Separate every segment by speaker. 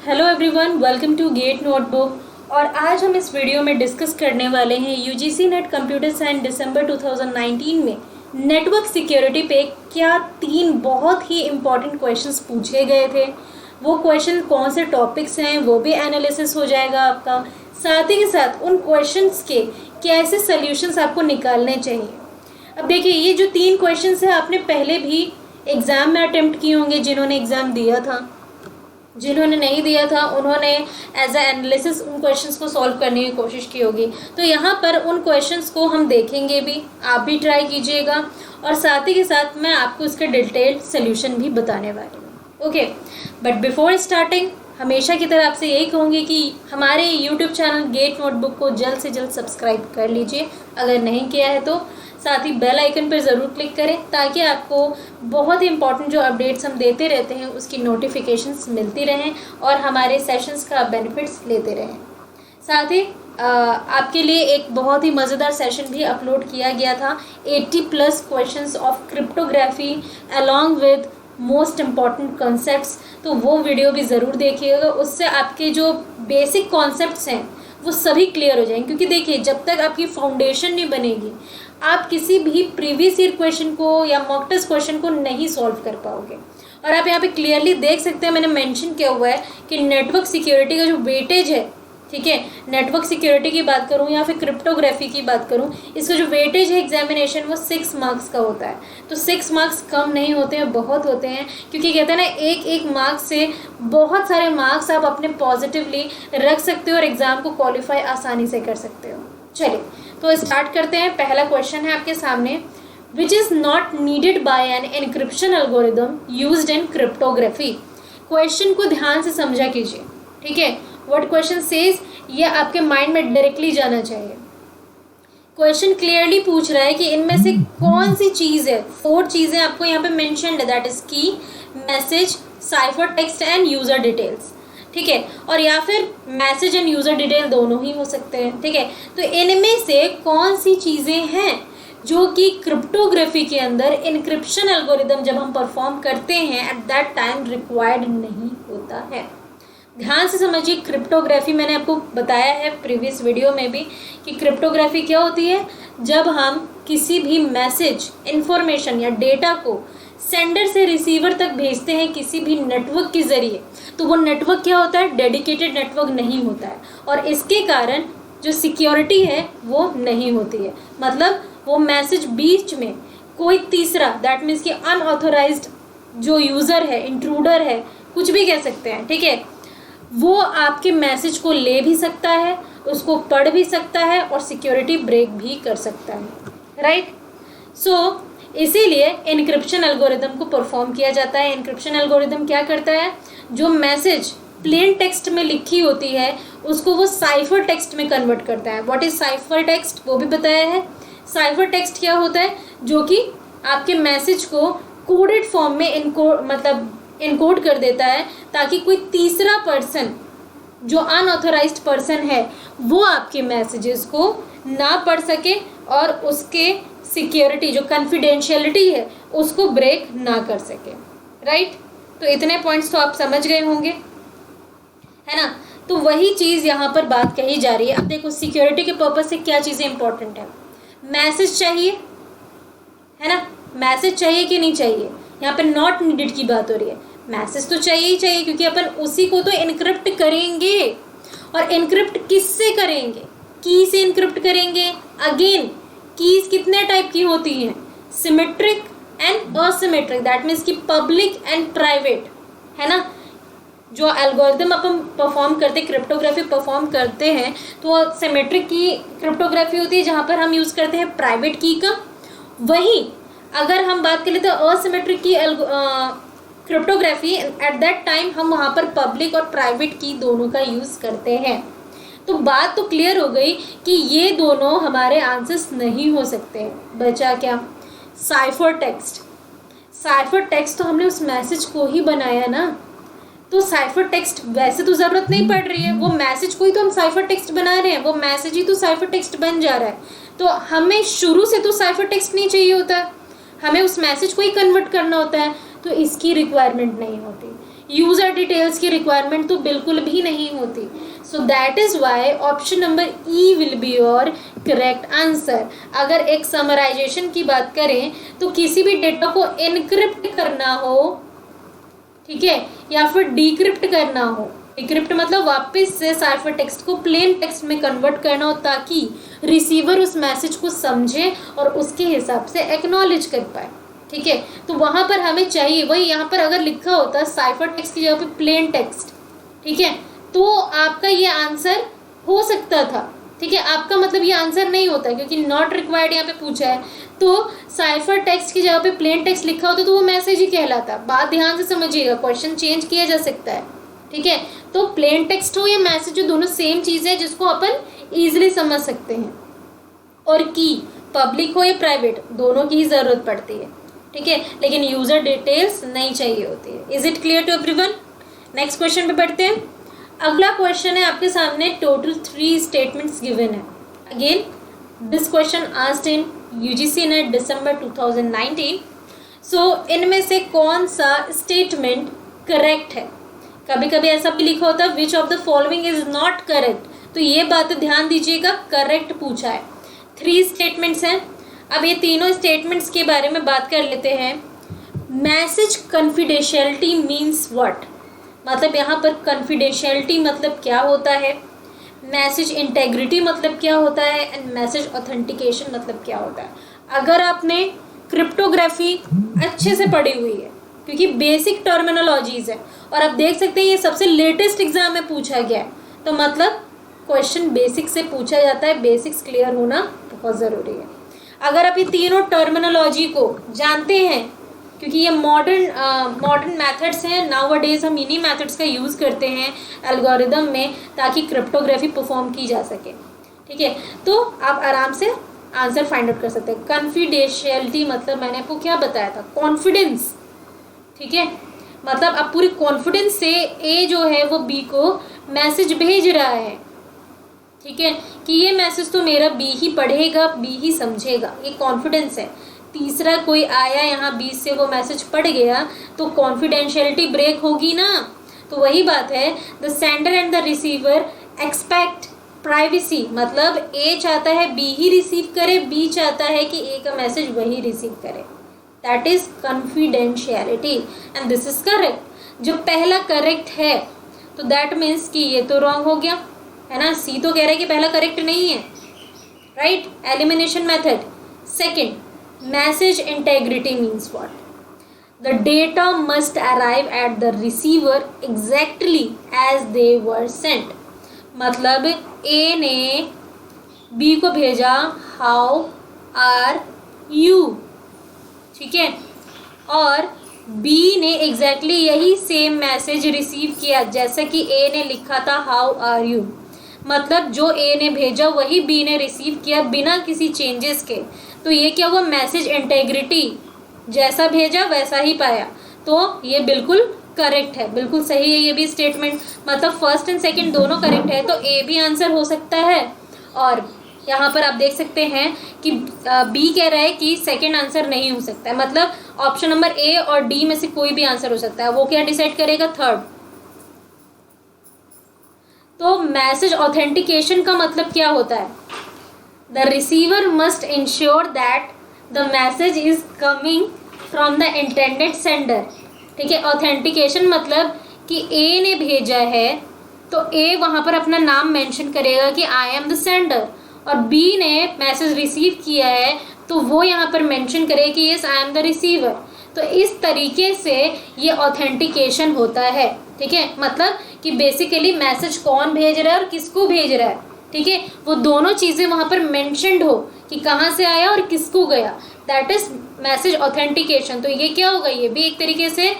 Speaker 1: Hello everyone, welcome to Gate Notebook. और आज हम इस वीडियो में डिस्कस करने वाले हैं यूजीसी नेट कंप्यूटर साइंस दिसंबर 2019 में नेटवर्क सिक्योरिटी पे क्या 3 बहुत ही इम्पॉर्टेंट क्वेश्चंस पूछे गए थे। वो क्वेश्चन कौन से टॉपिक्स हैं वो भी एनालिसिस हो जाएगा आपका, साथ ही के साथ उन क्वेश्चंस के कैसे सॉल्यूशंस आपको निकालने चाहिए। अब देखिए, ये जो 3 क्वेश्चंस हैं आपने पहले भी एग्ज़ाम में अटेम्प्ट किए होंगे, जिन्होंने एग्ज़ाम दिया था। जिन्होंने नहीं दिया था उन्होंने एज अ एनालिसिस उन क्वेश्चंस को सॉल्व करने की कोशिश की होगी। तो यहाँ पर उन क्वेश्चंस को हम देखेंगे भी, आप भी ट्राई कीजिएगा और साथ ही के साथ मैं आपको इसका डिटेल्ड सोल्यूशन भी बताने वाली हूँ। ओके, बट बिफोर स्टार्टिंग हमेशा की तरह आपसे यही कहूँगी कि हमारे यूट्यूब चैनल गेट नोटबुक को जल्द से जल्द सब्सक्राइब कर लीजिए अगर नहीं किया है तो। साथ ही बेल आइकन पर ज़रूर क्लिक करें ताकि आपको बहुत ही इंपॉर्टेंट जो अपडेट्स हम देते रहते हैं उसकी नोटिफिकेशंस मिलती रहें और हमारे सेशंस का बेनिफिट्स लेते रहें। साथ ही आपके लिए एक बहुत ही मज़ेदार सेशन भी अपलोड किया गया था, 80+ questions of cryptography along with most important concepts. तो वो वीडियो भी ज़रूर देखिएगा, उससे आपके जो बेसिक कॉन्सेप्ट्स हैं वो सभी क्लियर हो जाएंगे। क्योंकि देखिए, जब तक आपकी फाउंडेशन नहीं बनेगी आप किसी भी प्रीवियस ईयर क्वेश्चन को या मॉक टेस्ट क्वेश्चन को नहीं सॉल्व कर पाओगे। और आप यहाँ पे क्लियरली देख सकते हैं, मैंने मेंशन किया हुआ है कि नेटवर्क सिक्योरिटी का जो वेटेज है, ठीक है, नेटवर्क सिक्योरिटी की बात करूँ या फिर क्रिप्टोग्राफी की बात करूँ, इसका जो वेटेज है एग्जामिनेशन वो 6 मार्क्स का होता है। तो 6 मार्क्स कम नहीं होते हैं, बहुत होते हैं। क्योंकि कहते हैं ना, एक मार्क्स से बहुत सारे मार्क्स आप अपने पॉजिटिवली रख सकते हो और एग्ज़ाम को क्वालिफाई आसानी से कर सकते हो। चलिए तो स्टार्ट करते हैं। पहला क्वेश्चन है आपके सामने, which is not needed by an encryption algorithm used in cryptography. Question को ध्यान से समझा कीजिए, ठीक है। व्हाट क्वेश्चन सेज, ये आपके माइंड में डायरेक्टली जाना चाहिए। क्वेश्चन क्लियरली पूछ रहा है कि इनमें से कौन सी चीज़ है, 4 चीज़ें आपको यहाँ पे मेंशन्ड है, दैट इज की, message, cipher text end user details, ठीक है। और या फिर मैसेज एंड यूज़र डिटेल दोनों ही हो सकते हैं, ठीक है। तो इनमें से कौन सी चीज़ें हैं जो कि क्रिप्टोग्राफी के अंदर इनक्रिप्शन एल्गोरिदम जब हम परफॉर्म करते हैं एट दैट टाइम रिक्वायर्ड नहीं होता है। ध्यान से समझिए, क्रिप्टोग्राफी मैंने आपको बताया है प्रीवियस वीडियो में भी कि क्रिप्टोग्राफी क्या होती है। जब हम किसी भी मैसेज, इंफॉर्मेशन या डेटा को सेंडर से रिसीवर तक भेजते हैं किसी भी नेटवर्क के ज़रिए, तो वो नेटवर्क क्या होता है, डेडिकेटेड नेटवर्क नहीं होता है और इसके कारण जो सिक्योरिटी है वो नहीं होती है। मतलब वो मैसेज बीच में कोई तीसरा, दैट मीन्स कि अनऑथोराइज्ड जो यूज़र है, इंट्रूडर है, कुछ भी कह सकते हैं, ठीक है, वो आपके मैसेज को ले भी सकता है, उसको पढ़ भी सकता है और सिक्योरिटी ब्रेक भी कर सकता है, राइट। सो इसीलिए एन्क्रिप्शन एल्गोरिदम को परफॉर्म किया जाता है। एन्क्रिप्शन एल्गोरिदम क्या करता है, जो मैसेज प्लेन टेक्स्ट में लिखी होती है उसको वो साइफर टेक्स्ट में कन्वर्ट करता है। व्हाट इज साइफर टेक्स्ट वो भी बताया है। साइफर टेक्स्ट क्या होता है, जो कि आपके मैसेज को कोडेड फॉर्म में इनकोड कर देता है ताकि कोई तीसरा पर्सन जो अनऑथोराइज्ड पर्सन है वो आपके मैसेजेस को ना पढ़ सके और उसके सिक्योरिटी जो कॉन्फिडेंशियलिटी है उसको ब्रेक ना कर सके, राइट। तो इतने पॉइंट्स तो आप समझ गए होंगे, है ना। तो वही चीज़ यहाँ पर बात कही जा रही है। अब देखो, सिक्योरिटी के पर्पज से क्या चीज़ें इंपॉर्टेंट है। मैसेज चाहिए, है ना, मैसेज चाहिए कि नहीं चाहिए। यहाँ पर नॉट नीडेड की बात हो रही है। मैसेज तो चाहिए ही चाहिए क्योंकि अपन उसी को तो इनक्रिप्ट करेंगे। और इनक्रिप्ट किससे करेंगे, की से इनक्रिप्ट करेंगे। अगेन कीज कितने टाइप की होती हैं, symmetric and asymmetric, that means कि पब्लिक एंड प्राइवेट, है ना। जो एल्गोरिदम अपन परफॉर्म करते, क्रिप्टोग्राफी परफॉर्म करते हैं, तो सिमेट्रिक की क्रिप्टोग्राफी होती है जहाँ पर हम यूज़ करते हैं प्राइवेट की का। वही अगर हम बात करें तो असिमेट्रिक की क्रिप्टोग्राफी, एट दैट टाइम हम वहाँ पर पब्लिक और प्राइवेट की दोनों का यूज़ करते हैं। तो बात तो क्लियर हो गई कि ये दोनों हमारे आंसर्स नहीं हो सकते। बचा क्या, साइफर टेक्स्ट। साइफर टेक्स्ट तो हमने उस मैसेज को ही बनाया ना, तो साइफर टेक्स्ट वैसे तो ज़रूरत नहीं पड़ रही है, वो मैसेज को ही तो हम साइफर टेक्स्ट बना रहे हैं, वो मैसेज ही तो साइफर टेक्स्ट बन जा रहा है। तो हमें शुरू से तो साइफर टेक्स्ट नहीं चाहिए होता, हमें उस मैसेज को ही कन्वर्ट करना होता है, तो इसकी रिक्वायरमेंट नहीं होती। यूज़र डिटेल्स की रिक्वायरमेंट तो बिल्कुल भी नहीं होती। So that is why option number E will be your correct answer. अगर एक समराइजेशन की बात करें तो किसी भी डेटा को एनक्रिप्ट करना हो, ठीक है, या फिर डिक्रिप्ट करना हो, डिक्रिप्ट मतलब वापस से साइफर टेक्स्ट को प्लेन टेक्स्ट में कन्वर्ट करना हो ताकि रिसीवर उस मैसेज को समझे और उसके हिसाब से एक्नॉलेज कर पाए, ठीक है। तो वहाँ पर हमें चाहिए वही, यहाँ पर अगर लिखा होता साइफर टेक्स्ट की जगह पे प्लेन टेक्स्ट, ठीक है, तो आपका ये आंसर हो सकता था, ठीक है। आपका मतलब ये आंसर नहीं होता क्योंकि नॉट रिक्वायर्ड यहाँ पे पूछा है, तो साइफर टेक्स्ट की जगह पे प्लेन टेक्स्ट लिखा होता तो वो मैसेज ही कहलाता। बात ध्यान से समझिएगा, क्वेश्चन चेंज किया जा सकता है, ठीक है। तो प्लेन टेक्स्ट हो या मैसेज हो, दोनों सेम चीज़ है जिसको अपन ईजिली समझ सकते हैं। और की पब्लिक हो या प्राइवेट, दोनों की ही ज़रूरत पड़ती है, ठीक है, लेकिन यूज़र डिटेल्स नहीं चाहिए होती है। Is it clear to everyone? Next question पे बढ़ते हैं। अगला क्वेश्चन है आपके सामने, टोटल 3 स्टेटमेंट्स गिवन है। Again this question asked in UGC NET December 2019। So इनमें से कौन सा स्टेटमेंट करेक्ट है? कभी कभी ऐसा भी लिखा होता है which of the following is not correct, तो ये बात ध्यान दीजिएगा, करेक्ट पूछा है। 3 स्टेटमेंट्स हैं। अब ये तीनों स्टेटमेंट्स के बारे में बात कर लेते हैं। मैसेज कॉन्फिडेंशियलिटी मीन्स व्हाट, मतलब यहाँ पर कॉन्फिडेंशियलिटी मतलब क्या होता है, मैसेज इंटेग्रिटी मतलब क्या होता है, एंड मैसेज ऑथेंटिकेशन मतलब क्या होता है। अगर आपने क्रिप्टोग्राफी अच्छे से पढ़ी हुई है, क्योंकि बेसिक टर्मिनोलॉजीज है और आप देख सकते हैं ये सबसे लेटेस्ट एग्जाम में पूछा गया है, तो मतलब क्वेश्चन बेसिक से पूछा जाता है, बेसिक्स क्लियर होना बहुत ज़रूरी है। अगर आप ये तीनों टर्मिनोलॉजी को जानते हैं, क्योंकि ये मॉडर्न मेथड्स हैं, नाउ डेज हम इन्हीं मेथड्स का यूज़ करते हैं एल्गोरिदम में ताकि क्रिप्टोग्राफी परफॉर्म की जा सके, ठीक है, तो आप आराम से आंसर फाइंड आउट कर सकते हैं। कॉन्फिडेंशियलिटी मतलब मैंने आपको क्या बताया था, कॉन्फिडेंस, ठीक है, मतलब अब पूरी कॉन्फिडेंस से ए जो है वो बी को मैसेज भेज रहा है, ठीक है, कि ये मैसेज तो मेरा बी ही पढ़ेगा, बी ही समझेगा, ये कॉन्फिडेंस है। तीसरा कोई आया यहाँ बी से वो मैसेज पढ़ गया तो कॉन्फिडेंशियलिटी ब्रेक होगी ना। तो वही बात है, the sender and the receiver expect privacy, मतलब ए चाहता है बी ही रिसीव करे, बी चाहता है कि ए का मैसेज वही रिसीव करे, that is confidentiality and this is correct. जो पहला करेक्ट है तो दैट मीन्स कि ये तो रॉन्ग हो गया, है ना, सी तो कह रहा है कि पहला करेक्ट नहीं है, right, elimination method. Second, message integrity means what, the data must arrive at the receiver exactly as they were sent, मतलब ए ने बी को भेजा हाउ आर यू, ठीक है, और बी ने एग्जैक्टली यही सेम मैसेज रिसीव किया जैसा कि ए ने लिखा था हाउ आर यू, मतलब जो ए ने भेजा वही बी ने रिसीव किया बिना किसी चेंजेस के। तो ये क्या हुआ, मैसेज इंटेग्रिटी, जैसा भेजा वैसा ही पाया, तो ये बिल्कुल करेक्ट है, बिल्कुल सही है ये भी स्टेटमेंट, मतलब फर्स्ट एंड सेकंड दोनों करेक्ट है, तो ए भी आंसर हो सकता है। और यहाँ पर आप देख सकते हैं कि बी कह रहा है कि सेकंड आंसर नहीं हो सकता है, मतलब ऑप्शन नंबर ए और डी में से कोई भी आंसर हो सकता है, वो क्या डिसाइड करेगा, थर्ड। तो मैसेज ऑथेंटिकेशन का मतलब क्या होता है, the receiver must ensure that the message is coming from the intended sender, ठीक है। ऑथेंटिकेशन मतलब कि ए ने भेजा है तो ए वहाँ पर अपना नाम मेंशन करेगा कि आई एम द सेंडर, और बी ने मैसेज रिसीव किया है तो वो यहाँ पर मेंशन करे कि yes I am the receiver. तो इस तरीके से ये ऑथेंटिकेशन होता है, ठीक है, मतलब कि बेसिकली मैसेज कौन भेज रहा है और किसको भेज रहा है, ठीक है, वो दोनों चीज़ें वहाँ पर मेंशनड हो कि कहाँ से आया और किसको गया, दैट इज मैसेज ऑथेंटिकेशन। तो ये क्या होगा, ये भी एक तरीके से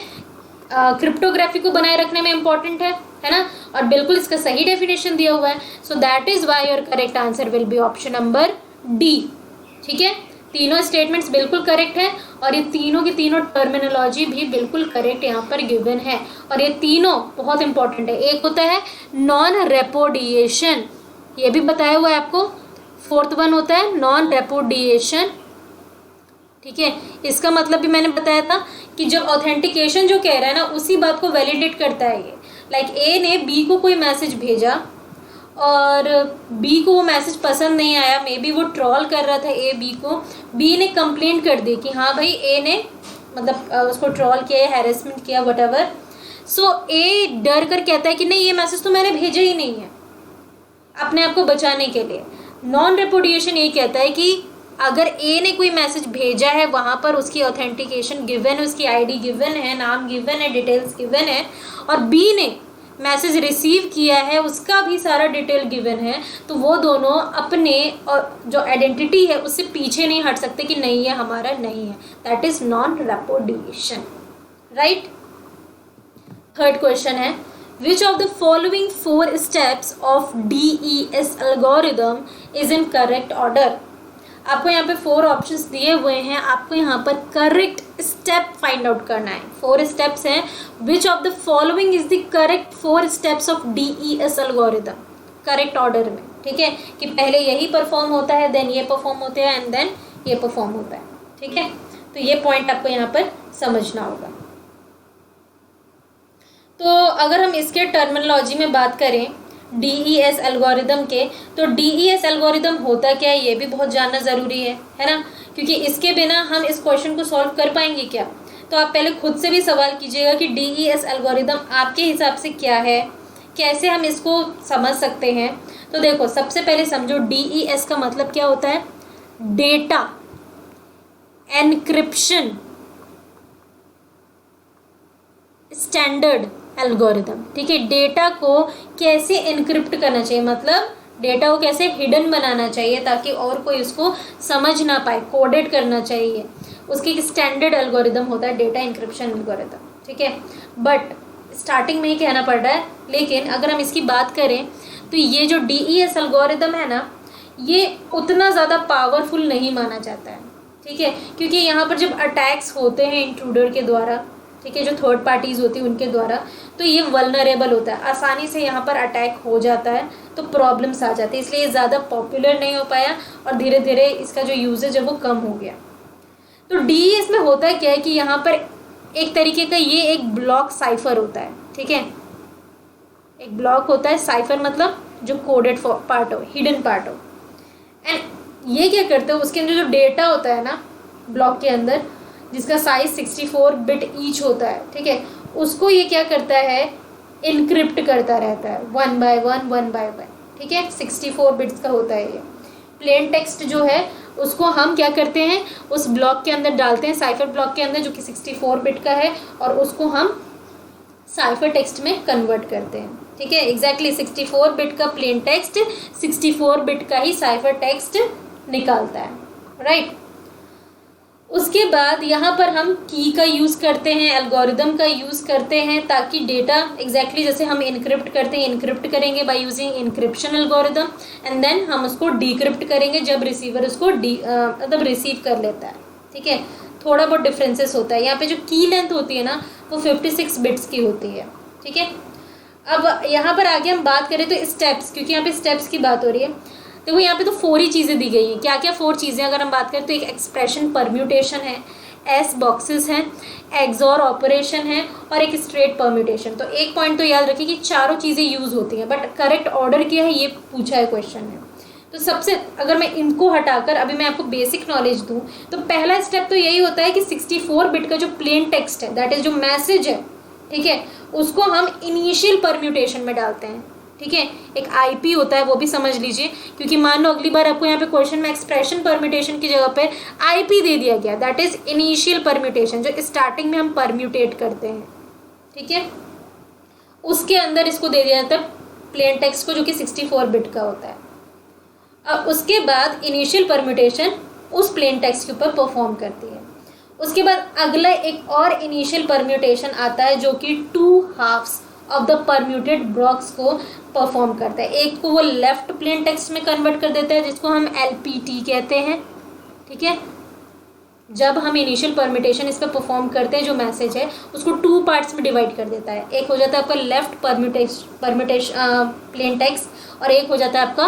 Speaker 1: क्रिप्टोग्राफी को बनाए रखने में इम्पॉर्टेंट है ना, और बिल्कुल इसका सही डेफिनेशन दिया हुआ है। So that is why your correct answer will B option number D, ठीक है। तीनों स्टेटमेंट्स बिल्कुल करेक्ट है और ये तीनों की तीनों टर्मिनोलॉजी भी बिल्कुल करेक्ट यहाँ पर गिवन है, और ये तीनों बहुत इंपॉर्टेंट है। एक होता है नॉन रेपोडिएशन, ये भी बताया हुआ है आपको, फोर्थ वन होता है नॉन रेपोडिएशन, ठीक है। इसका मतलब भी मैंने बताया था कि जब ऑथेंटिकेशन जो कह रहा है ना उसी बात को वैलिडेट करता है ये। लाइक ए ने बी को कोई मैसेज भेजा और बी को वो मैसेज पसंद नहीं आया, मे बी वो ट्रोल कर रहा था ए बी को, बी ने कंप्लेंट कर दी कि हाँ भाई ए ने मतलब उसको ट्रोल किया, हैरेसमेंट किया, व्हाटएवर। सो ए डर कर कहता है कि नहीं ये मैसेज तो मैंने भेजा ही नहीं है, अपने आप को बचाने के लिए। नॉन रेपुडिएशन ये कहता है कि अगर ए ने कोई मैसेज भेजा है, वहाँ पर उसकी ऑथेंटिकेशन गिवन है, उसकी आईडी गिवन है, नाम गिवन है, डिटेल्स गिवन है, और बी ने मैसेज रिसीव किया है, उसका भी सारा डिटेल गिवन है, तो वो दोनों अपने और जो आइडेंटिटी है उससे पीछे नहीं हट सकते कि नहीं ये हमारा नहीं है। That is non repudiation, right. Third question है, which of the following 4 steps of DES algorithm is in correct order. आपको यहाँ पे 4 ऑप्शंस दिए हुए हैं, आपको यहाँ पर करेक्ट स्टेप फाइंड आउट करना है। 4 स्टेप्स हैं, विच of the following is the correct 4 steps of DES algorithm, correct order में, ठीक है, कि पहले यही परफॉर्म होता है, देन ये परफॉर्म होता है, एंड देन ये परफॉर्म होता है, ठीक है। तो ये पॉइंट आपको यहाँ पर समझना होगा। तो अगर हम इसके टर्मिनोलॉजी में बात करें DES एल्गोरिदम के, तो DES एल्गोरिदम होता क्या है ये भी बहुत जानना ज़रूरी है ना, क्योंकि इसके बिना हम इस क्वेश्चन को सॉल्व कर पाएंगे क्या। तो आप पहले खुद से भी सवाल कीजिएगा कि DES एल्गोरिदम आपके हिसाब से क्या है, कैसे हम इसको समझ सकते हैं। तो देखो, सबसे पहले समझो DES का मतलब क्या होता है, डेटा एनक्रिप्शन स्टैंडर्ड एल्गोरिदम, ठीक है। डेटा को कैसे एनक्रिप्ट करना चाहिए, मतलब डेटा को कैसे हिडन बनाना चाहिए ताकि और कोई उसको समझ ना पाए, कोडेड करना चाहिए, उसकी एक स्टैंडर्ड एल्गोरिदम होता है डेटा एनक्रिप्शन एल्गोरिदम, ठीक है। बट स्टार्टिंग में ही कहना पड़ रहा है, लेकिन अगर हम इसकी बात करें तो ये जो DES एल्गोरिदम है ना, ये उतना ज़्यादा पावरफुल नहीं माना जाता है, ठीक है, क्योंकि यहाँ पर जब अटैक्स होते हैं इंट्रूडर के द्वारा, ठीक है, जो थर्ड पार्टीज़ होती है उनके द्वारा, तो ये वल्नरेबल होता है, आसानी से यहाँ पर अटैक हो जाता है, तो प्रॉब्लम्स आ जाती है, इसलिए ये ज़्यादा पॉपुलर नहीं हो पाया और धीरे धीरे इसका जो यूजेज है वो कम हो गया। तो DES में होता क्या है कि यहाँ पर एक तरीके का ये एक ब्लॉक साइफर होता है, ठीक है, एक ब्लॉक होता है, साइफर मतलब जो कोडेड पार्ट हो, हिडन पार्ट हो। एंड ये क्या करते हो, उसके अंदर जो डेटा होता है ना ब्लॉक के अंदर, जिसका साइज 64 बिट ईच होता है, ठीक है, उसको ये क्या करता है, इनक्रिप्ट करता रहता है 1 by 1, ठीक है, 64 बिट्स का होता है ये। प्लेन टेक्स्ट जो है उसको हम क्या करते हैं, उस ब्लॉक के अंदर डालते हैं, साइफर ब्लॉक के अंदर, जो कि 64 बिट का है, और उसको हम साइफर टेक्स्ट में कन्वर्ट करते हैं, ठीक है। एग्जैक्टली 64 बिट का प्लेन टेक्स्ट 64 बिट का ही साइफर टेक्स्ट निकालता है, राइट। उसके बाद यहाँ पर हम की का यूज़ करते हैं, एल्गोरिदम का यूज़ करते हैं, ताकि डेटा एग्जैक्टली जैसे हम इनक्रिप्ट करते हैं, इनक्रिप्ट करेंगे by using encryption algorithm, and then हम उसको डिक्रिप्ट करेंगे जब रिसीवर उसको मतलब रिसीव कर लेता है, ठीक है। थोड़ा बहुत डिफरेंसेस होता है, यहाँ पे जो की लेंथ होती है ना वो 56 बिट्स की होती है, ठीक है। अब यहाँ पर आगे हम बात करें तो स्टेप्स, क्योंकि यहाँ पे स्टेप्स की बात हो रही है, देखो यहाँ पे तो 4 ही चीज़ें दी गई हैं। क्या क्या 4 चीज़ें अगर हम बात करें तो एक एक्सप्रेशन परम्यूटेशन है, एस बॉक्सेस हैं, एक्सॉर ऑपरेशन है, और एक स्ट्रेट परम्यूटेशन। तो एक पॉइंट तो याद रखिए कि चारों चीज़ें यूज़ होती हैं, बट करेक्ट ऑर्डर क्या है ये पूछा है क्वेश्चन में। तो सबसे अगर मैं इनको हटाकर अभी मैं आपको बेसिक नॉलेज दूँ तो पहला स्टेप तो यही होता है कि 64 बिट का जो प्लेन टेक्स्ट है, दैट इज़ जो मैसेज है, ठीक है, उसको हम इनिशियल परम्यूटेशन में डालते हैं, ठीक है। एक IP होता है, वो भी समझ लीजिए, क्योंकि मान लो अगली बार आपको यहाँ पे क्वेश्चन में एक्सप्रेशन परम्यूटेशन की जगह पे IP दे दिया गया, दैट इज इनिशियल परम्यूटेशन, जो स्टार्टिंग में हम परम्यूटेट करते हैं, ठीक है, उसके अंदर इसको दे दिया जाता है प्लेन टेक्स्ट को, जो कि 64 बिट का होता है। अब उसके बाद इनिशियल परम्यूटेशन उस प्लेन टेक्स्ट के ऊपर परफॉर्म करती है। उसके बाद अगला एक और इनिशियल परम्यूटेशन आता है जो कि 2 halves of the permuted blocks को परफॉर्म करता है। एक को वो लेफ्ट प्लेन टेक्स्ट में कन्वर्ट कर देता है, जिसको हम LPT कहते हैं, ठीक है। जब हम इनिशियल परम्यूटेशन इस पर परफॉर्म करते हैं, जो मैसेज है उसको 2 पार्ट्स में डिवाइड कर देता है। एक हो जाता है आपका लेफ्ट परम्यूटेशन प्लेन टेक्स्ट, और एक हो जाता है आपका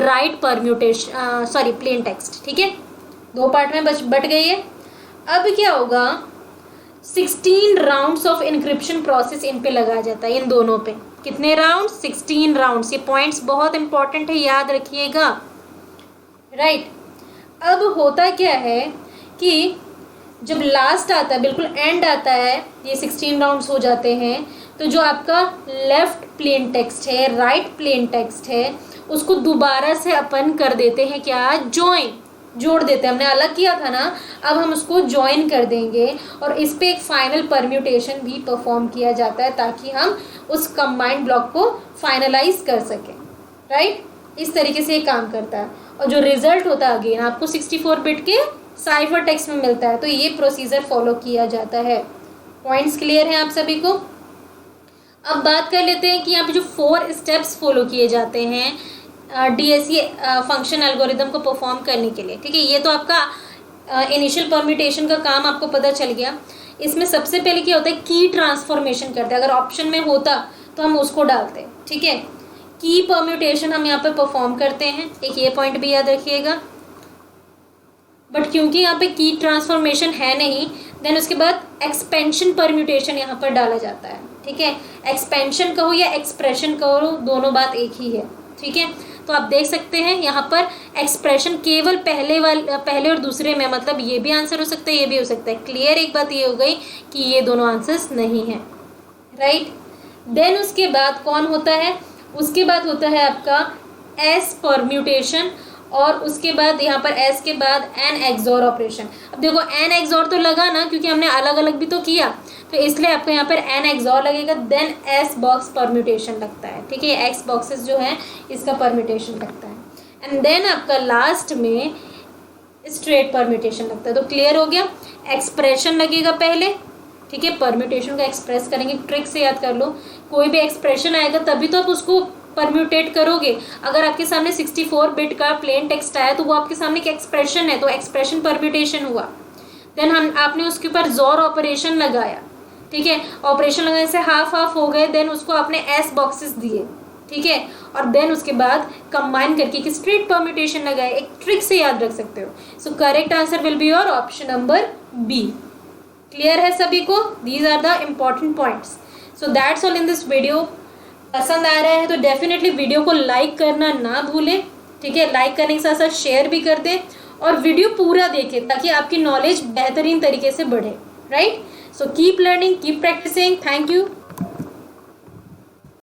Speaker 1: राइट परम्यूटेशन प्लेन टेक्स्ट, ठीक है। 2 पार्ट में बट गई है। अब क्या होगा 16 rounds of encryption process in पे लगाया जाता है, इन दोनों पे। कितने राउंड? 16 राउंड्स। ये पॉइंट्स बहुत इंपॉर्टेंट है, याद रखिएगा। राइट। अब होता क्या है कि जब लास्ट आता है, बिल्कुल एंड आता है, ये 16 राउंड्स हो जाते हैं, तो जो आपका लेफ्ट प्लेन टेक्स्ट है, राइट प्लेन टेक्स्ट है, उसको दोबारा से अपन कर देते हैं क्या? ज्वाइन, जोड़ देते हैं। हमने अलग किया था ना, अब हम उसको ज्वाइन कर देंगे और इस पे एक फाइनल परम्यूटेशन भी परफॉर्म किया जाता है ताकि हम उस कंबाइंड ब्लॉक को फाइनलाइज कर सकें। राइट, इस तरीके से ये काम करता है। और जो रिजल्ट होता है अगेन आपको 64 बिट के साइफर टेक्स्ट में मिलता है। तो ये प्रोसीजर फॉलो किया जाता है। पॉइंट्स क्लियर हैं आप सभी को? अब बात कर लेते हैं कि यहाँ पे जो 4 स्टेप्स फॉलो किए जाते हैं DSE फंक्शन एल्गोरिदम को परफॉर्म करने के लिए। ठीक है, ये तो आपका इनिशियल परम्यूटेशन का काम आपको पता चल गया। इसमें सबसे पहले क्या होता है? की ट्रांसफॉर्मेशन करते हैं। अगर ऑप्शन में होता तो हम उसको डालते हैं। ठीक है, की परम्यूटेशन हम यहाँ पे परफॉर्म करते हैं, एक ये पॉइंट भी याद रखिएगा। बट क्योंकि यहाँ पे की ट्रांसफॉर्मेशन है नहीं, देन उसके बाद एक्सपेंशन परम्यूटेशन यहाँ पर डाला जाता है। ठीक है, एक्सपेंशन कहो या एक्सप्रेशन कहो, दोनों बात एक ही है। ठीक है, तो आप देख सकते हैं यहाँ पर एक्सप्रेशन केवल पहले और दूसरे में, मतलब ये भी आंसर हो सकता है, ये भी हो सकता है। क्लियर, एक बात ये हो गई कि ये दोनों आंसर्स नहीं हैं। राइट, देन उसके बाद कौन होता है? उसके बाद होता है आपका एस परम्यूटेशन, और उसके बाद यहाँ पर एस के बाद एन एक्सॉर ऑपरेशन। अब देखो एन एक्सॉर तो लगा ना, क्योंकि हमने अलग अलग भी तो किया, तो इसलिए आपको यहाँ पर एन एक्सॉर लगेगा। देन एस बॉक्स परम्यूटेशन लगता है। ठीक है, एक्स बॉक्सेस जो है इसका परम्यूटेशन लगता है। एंड देन आपका लास्ट में स्ट्रेट परम्यूटेशन लगता है। तो क्लियर हो गया? एक्सप्रेशन लगेगा पहले। ठीक है, परम्यूटेशन का एक्सप्रेस करेंगे। ट्रिक से याद कर लो, कोई भी एक्सप्रेशन आएगा तभी तो आप उसको परम्यूटेट करोगे। अगर आपके सामने 64 बिट का प्लेन टेक्स्ट आया तो वो आपके सामने एक एक्सप्रेशन है, तो एक्सप्रेशन परम्यूटेशन हुआ। देन आपने उसके ऊपर जोर ऑपरेशन लगाया। ठीक है, ऑपरेशन लगाने से हाफ हाफ हो गए, देन उसको आपने एस बॉक्सेस दिए। ठीक है, और देन उसके बाद कंबाइन करके एक स्ट्रेट परम्यूटेशन लगाए। एक ट्रिक से याद रख सकते हो। So correct answer will be your option number B. Clear है सभी को? These are the important points. So that's all in this video. पसंद आ रहा है तो डेफिनेटली वीडियो को लाइक करना ना भूलें। ठीक है, लाइक करने के साथ साथ शेयर भी कर दें और वीडियो पूरा देखें ताकि आपकी नॉलेज बेहतरीन तरीके से बढ़े। Right, so keep learning, keep practising. Thank you.